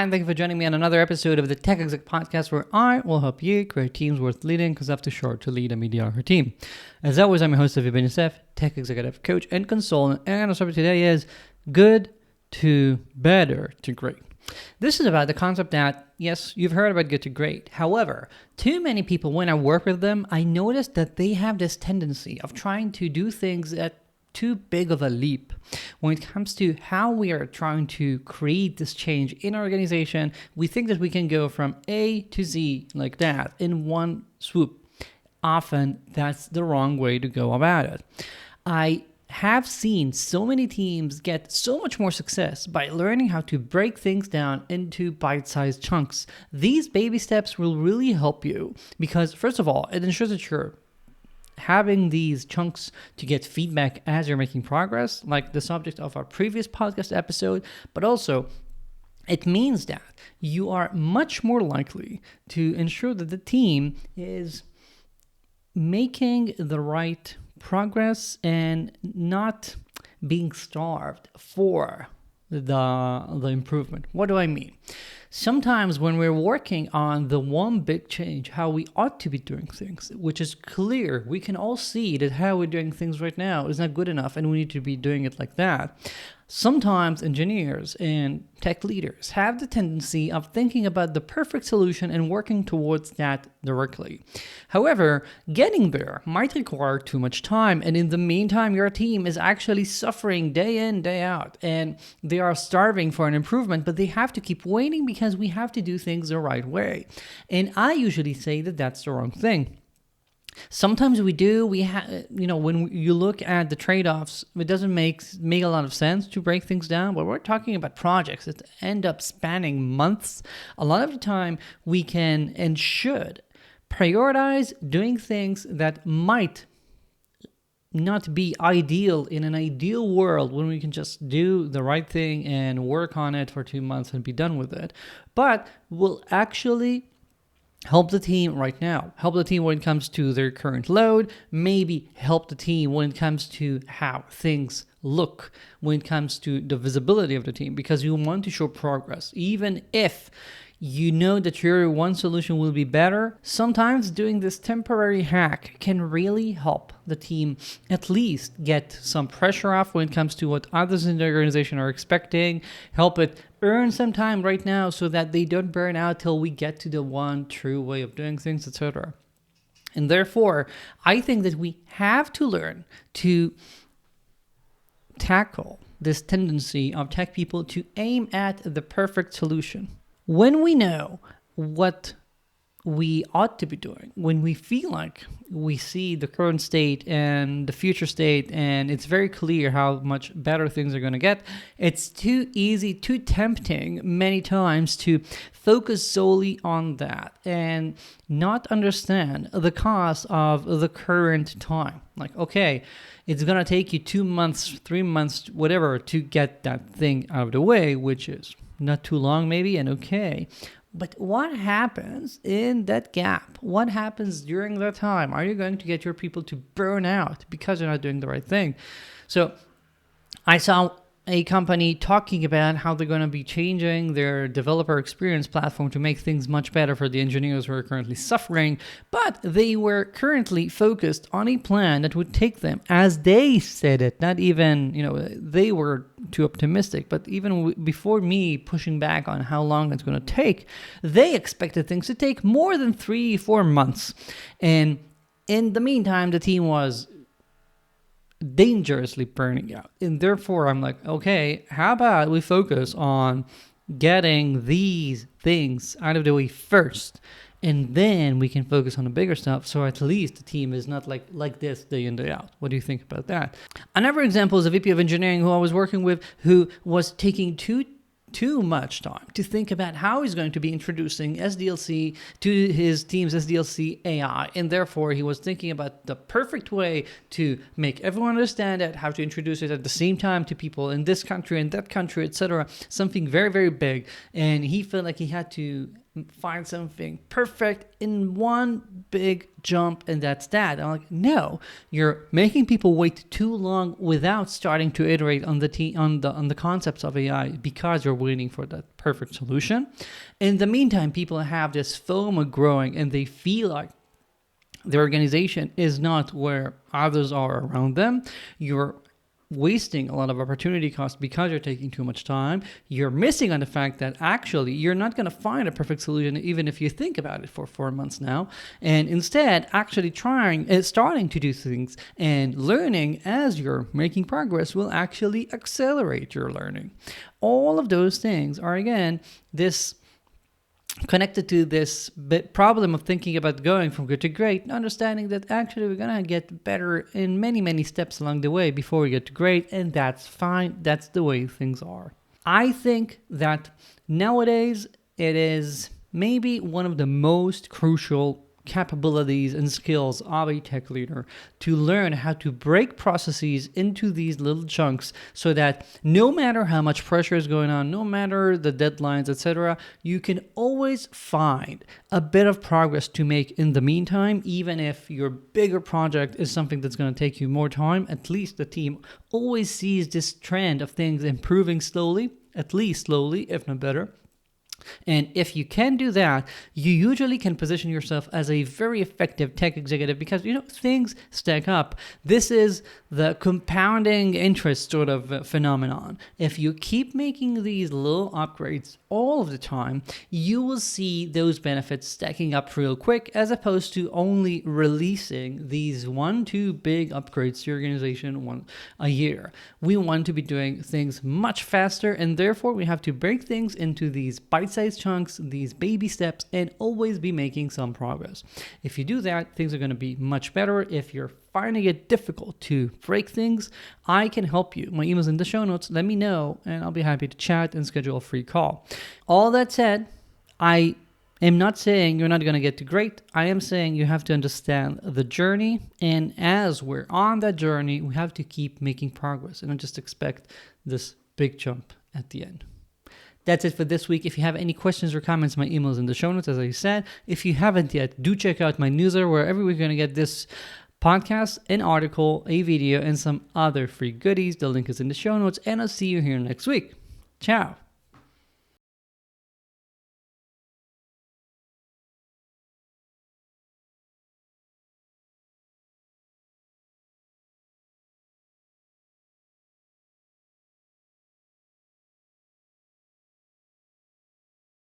and thank you for joining me on another episode of the Tech Exec Podcast, where I will help you create teams worth leading, because life's too short to lead a mediocre team. As always, I'm your host, Aviv Ben-Yosef, Tech Executive Coach and Consultant, and our subject today is good to better to great. This is about the concept that, yes, you've heard about good to great. However, too many people, when I work with them, I notice that they have this tendency of trying to do things at too big of a leap when it comes to how we are trying to create this change in our organization. We think that we can go from A to Z like that in one swoop. Often that's the wrong way to go about it. I have seen so many teams get so much more success by learning how to break things down into bite-sized chunks. These baby steps will really help you because, first of all, it ensures that you're having these chunks to get feedback as you're making progress, like the subject of our previous podcast episode, but also it means that you are much more likely to ensure that the team is making the right progress and not being starved for the improvement. What do I mean? Sometimes when we're working on the one big change, how we ought to be doing things, which is clear, we can all see that how we're doing things right now is not good enough and we need to be doing it like that. Sometimes engineers and tech leaders have the tendency of thinking about the perfect solution and working towards that directly. However, getting there might require too much time, and in the meantime, your team is actually suffering day in, day out, and they are starving for an improvement, but they have to keep waiting because we have to do things the right way. And I usually say that that's the wrong thing. Sometimes we do. When you look at the trade-offs, it doesn't make a lot of sense to break things down. But we're talking about projects that end up spanning months. A lot of the time, we can and should prioritize doing things that might not be ideal in an ideal world when we can just do the right thing and work on it for 2 months and be done with it. But will actually help the team right now, help the team when it comes to their current load, maybe help the team when it comes to how things look, when it comes to the visibility of the team, because you want to show progress. Even if you know that your one solution will be better, sometimes doing this temporary hack can really help the team at least get some pressure off when it comes to what others in the organization are expecting, help it earn some time right now so that they don't burn out till we get to the one true way of doing things, etc. And therefore, I think that we have to learn to tackle this tendency of tech people to aim at the perfect solution. When we know what we ought to be doing, when we feel like we see the current state and the future state, and it's very clear how much better things are going to get, it's too easy, too tempting many times to focus solely on that and not understand the cost of the current time. Like, okay, it's going to take you 2 months, 3 months, whatever, to get that thing out of the way, which is not too long maybe, and okay. But what happens in that gap? What happens during that time? Are you going to get your people to burn out because you're not doing the right thing? So I saw a company talking about how they're going to be changing their developer experience platform to make things much better for the engineers who are currently suffering, but they were currently focused on a plan that would take them, as they said it, not even, they were too optimistic, but even before me pushing back on how long it's going to take, they expected things to take more than 3-4 months. And in the meantime, the team was dangerously burning out. And therefore, I'm like, okay, how about we focus on getting these things out of the way first, and then we can focus on the bigger stuff, so at least the team is not like this day in, day out. What do you think about that? Another example is a VP of engineering who I was working with, who was taking too much time to think about how he's going to be introducing SDLC to his team's SDLC AI. And therefore, he was thinking about the perfect way to make everyone understand it, how to introduce it at the same time to people in this country and that country, etc. Something very, very big. And he felt like he had to find something perfect in one big jump and that's that. I'm like, no, you're making people wait too long without starting to iterate on the concepts of AI because you're waiting for that perfect solution. In the meantime, people have this FOMO growing and they feel like the organization is not where others are around them. You're wasting a lot of opportunity cost because you're taking too much time. You're missing on the fact that actually you're not going to find a perfect solution even if you think about it for 4 months now. And instead, actually starting to do things and learning as you're making progress will actually accelerate your learning. All of those things are, again, this connected to this problem of thinking about going from good to great, understanding that actually we're going to get better in many, many steps along the way before we get to great, and that's fine. That's the way things are. I think that nowadays it is maybe one of the most crucial capabilities and skills of a tech leader to learn how to break processes into these little chunks so that no matter how much pressure is going on, no matter the deadlines, etc., you can always find a bit of progress to make in the meantime. Even if your bigger project is something that's going to take you more time, at least the team always sees this trend of things improving slowly, at least slowly, if not better. And if you can do that, you usually can position yourself as a very effective tech executive because, things stack up. This is the compounding interest sort of phenomenon. If you keep making these little upgrades all of the time, you will see those benefits stacking up real quick, as opposed to only releasing these 1-2 big upgrades to your organization a year. We want to be doing things much faster, and therefore we have to break things into these bite-sized chunks, these baby steps, and always be making some progress. If you do that, things are going to be much better. If you're finding it difficult to break things, I can help you. My email's in the show notes. Let me know, and I'll be happy to chat and schedule a free call. All that said, I am not saying you're not going to get to great. I am saying you have to understand the journey, and as we're on that journey, we have to keep making progress and not just expect this big jump at the end. That's it for this week. If you have any questions or comments, my email is in the show notes, as I said. If you haven't yet, do check out my newsletter, where every week you're going to get this podcast, an article, a video, and some other free goodies. The link is in the show notes, and I'll see you here next week. Ciao.